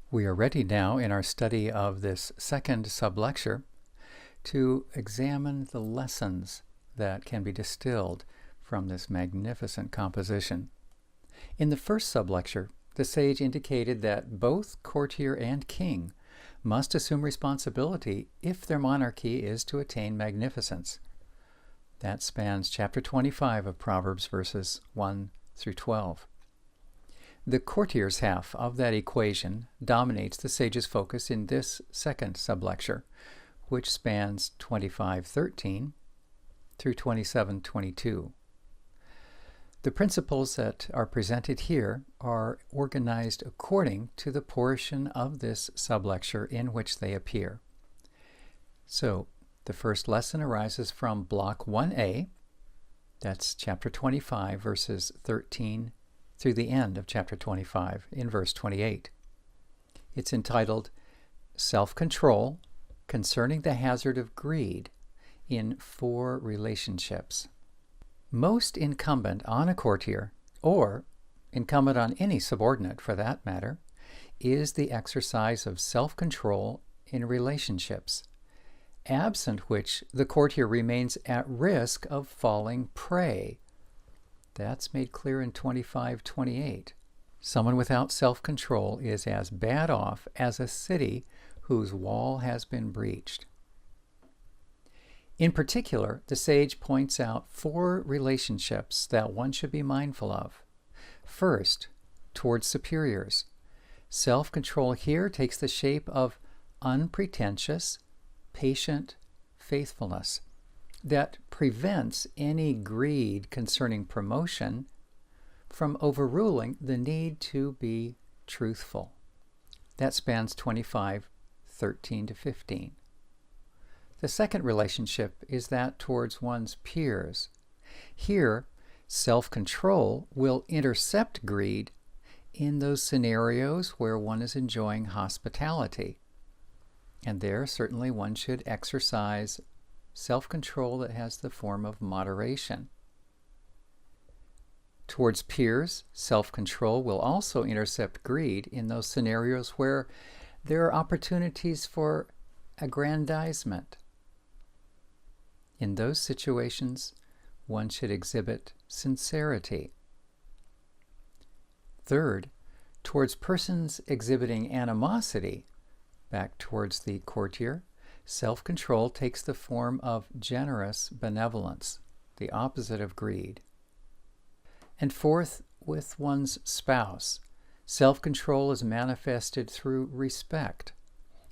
We are ready now in our study of this second sublecture to examine the lessons that can be distilled from this magnificent composition. In the first sublecture, the sage indicated that both courtier and king must assume responsibility if their monarchy is to attain magnificence. That spans chapter 25 of Proverbs, verses 1 through 12. The courtier's half of that equation dominates the sage's focus in this second sublecture, which spans 25:13 through 27:22. The principles that are presented here are organized according to the portion of this sublecture in which they appear. So, the first lesson arises from Block 1A, that's chapter 25, verses 13 through the end of chapter 25, in verse 28. It's entitled, Self-Control Concerning the Hazard of Greed in 4 Relationships. Most incumbent on a courtier, or incumbent on any subordinate for that matter, is the exercise of self-control in relationships, absent which the courtier remains at risk of falling prey. That's made clear in 25:28. Someone without self-control is as bad off as a city whose wall has been breached. In particular, the sage points out 4 relationships that one should be mindful of. First, towards superiors. Self-control here takes the shape of unpretentious, patient faithfulness that prevents any greed concerning promotion from overruling the need to be truthful. That spans 25:13 to 15. The second relationship is that towards one's peers. Here, self-control will intercept greed in those scenarios where one is enjoying hospitality. And there, certainly, one should exercise self-control that has the form of moderation. Towards peers, self-control will also intercept greed in those scenarios where there are opportunities for aggrandizement. In those situations, one should exhibit sincerity. Third, towards persons exhibiting animosity, back towards the courtier, self-control takes the form of generous benevolence, the opposite of greed. And fourth, with one's spouse, self-control is manifested through respect,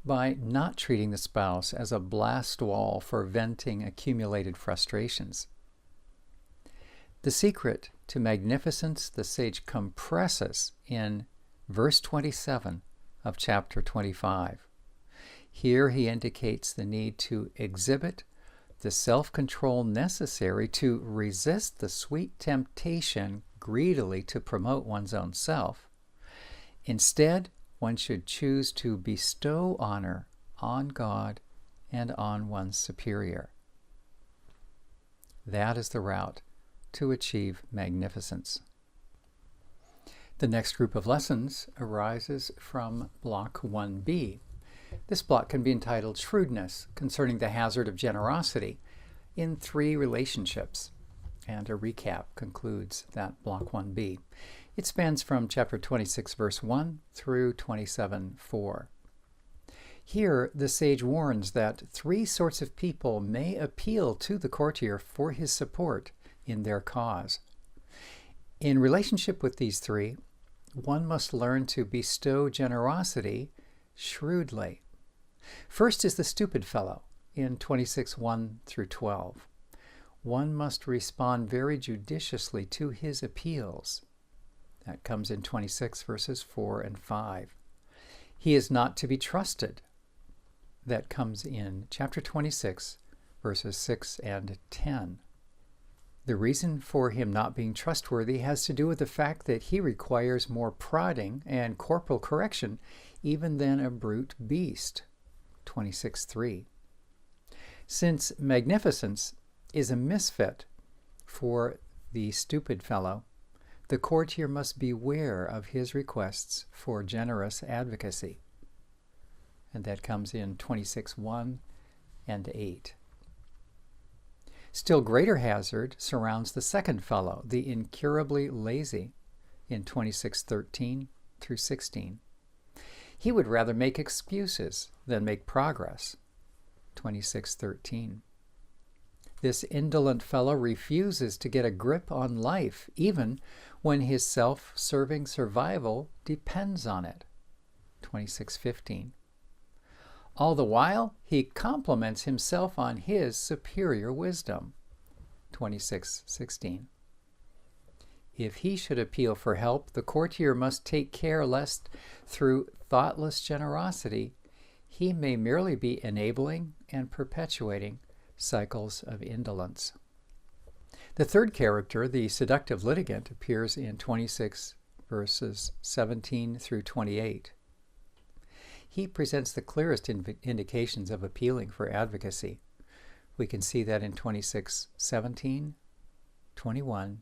by not treating the spouse as a blast wall for venting accumulated frustrations. The secret to magnificence the sage compresses in verse 27 of chapter 25. Here he indicates the need to exhibit the self-control necessary to resist the sweet temptation greedily to promote one's own self. Instead, one should choose to bestow honor on God and on one's superior. That is the route to achieve magnificence. The next group of lessons arises from Block 1B. This block can be entitled Shrewdness Concerning the Hazard of Generosity in 3 Relationships, and a recap concludes that Block 1B. It spans from chapter 26, verse 1 through 27:4. Here, the sage warns that 3 sorts of people may appeal to the courtier for his support in their cause. In relationship with these 3, one must learn to bestow generosity shrewdly. First is the stupid fellow in 26:1 through 12. One must respond very judiciously to his appeals. That comes in 26 verses 4 and 5. He is not to be trusted. That comes in chapter 26 verses 6 and 10. The reason for him not being trustworthy has to do with the fact that he requires more prodding and corporal correction even than a brute beast. 26:3. Since magnificence is a misfit for the stupid fellow, The courtier must beware of his requests for generous advocacy. And that comes in 26:1 and 8. Still greater hazard surrounds the second fellow, the incurably lazy, in 26:13 through 16. He would rather make excuses than make progress, 26:13. This indolent fellow refuses to get a grip on life, even when his self-serving survival depends on it, 26:15. All the while, he compliments himself on his superior wisdom, 26:16. If he should appeal for help, the courtier must take care lest, through thoughtless generosity, he may merely be enabling and perpetuating cycles of indolence. The third character, the seductive litigant, appears in 26 verses 17 through 28. He presents the clearest indications of appealing for advocacy. We can see that in 26:17, 21,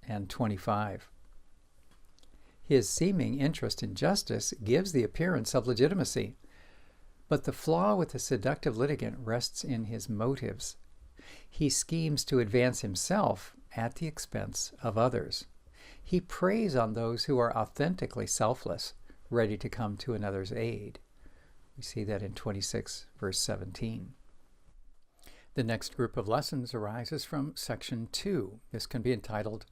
and 25. His seeming interest in justice gives the appearance of legitimacy, but the flaw with the seductive litigant rests in his motives. He schemes to advance himself at the expense of others. He preys on those who are authentically selfless, ready to come to another's aid. We see that in 26, verse 17. The next group of lessons arises from section 2. This can be entitled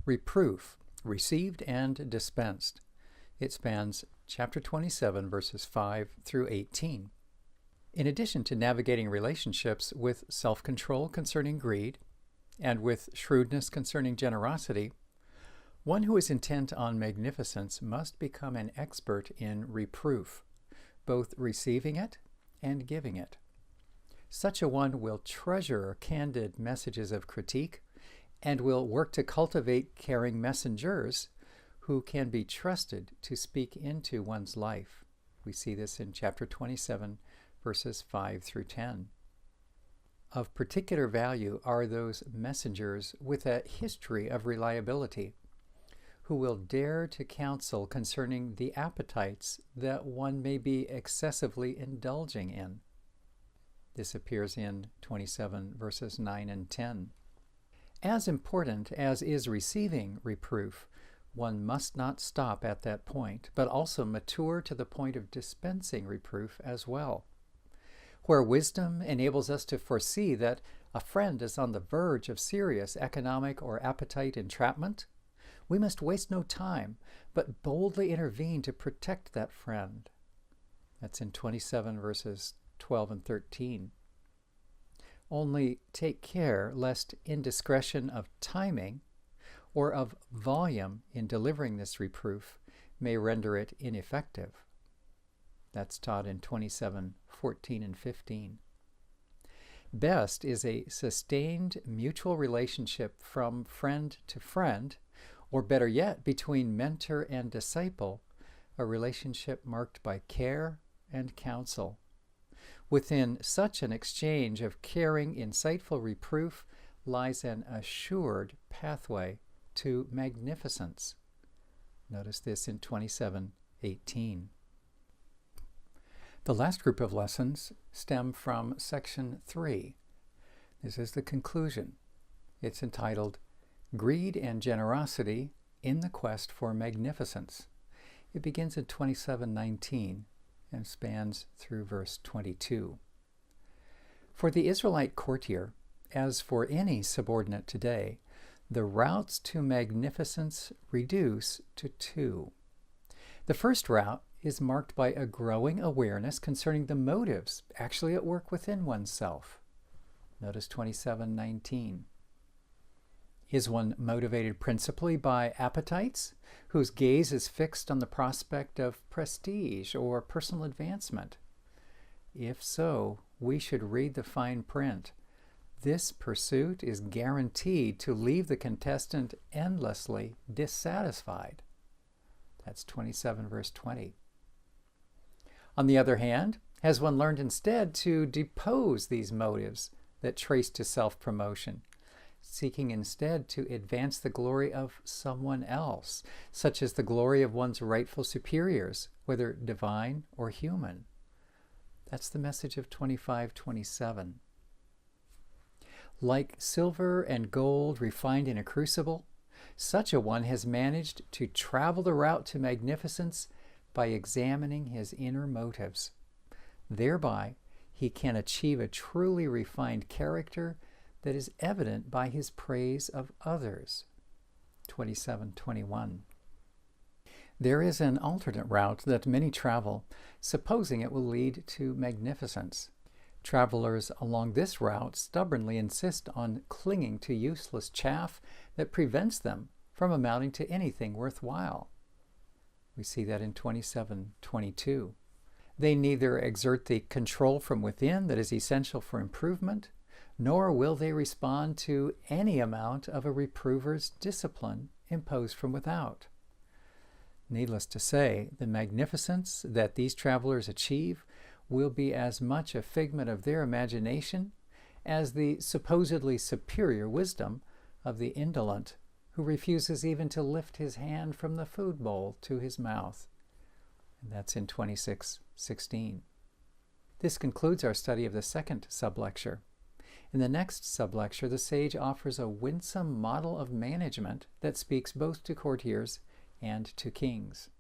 Reproof, Received and Dispensed. It spans chapter 27, verses 5 through 18. In addition to navigating relationships with self-control concerning greed and with shrewdness concerning generosity, one who is intent on magnificence must become an expert in reproof, both receiving it and giving it. Such a one will treasure candid messages of critique and will work to cultivate caring messengers who can be trusted to speak into one's life. We see this in chapter 27, verses 5 through 10. Of particular value are those messengers with a history of reliability, who will dare to counsel concerning the appetites that one may be excessively indulging in. This appears in 27 verses 9 and 10. As important as is receiving reproof, one must not stop at that point, but also mature to the point of dispensing reproof as well. Where wisdom enables us to foresee that a friend is on the verge of serious economic or appetite entrapment, we must waste no time, but boldly intervene to protect that friend. That's in 27 verses 12 and 13. Only take care lest indiscretion of timing or of volume in delivering this reproof may render it ineffective. That's taught in 27:14 and 15. Best is a sustained mutual relationship from friend to friend, or better yet, between mentor and disciple, a relationship marked by care and counsel. Within such an exchange of caring, insightful reproof lies an assured pathway to magnificence. Notice this in 27:18. The last group of lessons stem from section 3. This is the conclusion. It's entitled Greed and Generosity in the Quest for Magnificence. It begins at 27:19 and spans through verse 22. For the Israelite courtier, as for any subordinate today, the routes to magnificence reduce to two. The first route is marked by a growing awareness concerning the motives actually at work within oneself. Notice 27:19. Is one motivated principally by appetites, whose gaze is fixed on the prospect of prestige or personal advancement? If so, we should read the fine print. This pursuit is guaranteed to leave the contestant endlessly dissatisfied. That's 27 verse 20. On the other hand, has one learned instead to depose these motives that trace to self-promotion, seeking instead to advance the glory of someone else, such as the glory of one's rightful superiors, whether divine or human. That's the message of 25:27. Like silver and gold refined in a crucible, such a one has managed to travel the route to magnificence by examining his inner motives. Thereby, he can achieve a truly refined character that is evident by his praise of others. 27:21. There is an alternate route that many travel, supposing it will lead to magnificence. Travelers along this route stubbornly insist on clinging to useless chaff that prevents them from amounting to anything worthwhile. We see that in 27:22. They neither exert the control from within that is essential for improvement, nor will they respond to any amount of a reprover's discipline imposed from without. Needless to say, the magnificence that these travelers achieve will be as much a figment of their imagination as the supposedly superior wisdom of the indolent who refuses even to lift his hand from the food bowl to his mouth. And that's in 26:16. This concludes our study of the second sublecture. In the next sublecture, the sage offers a winsome model of management that speaks both to courtiers and to kings.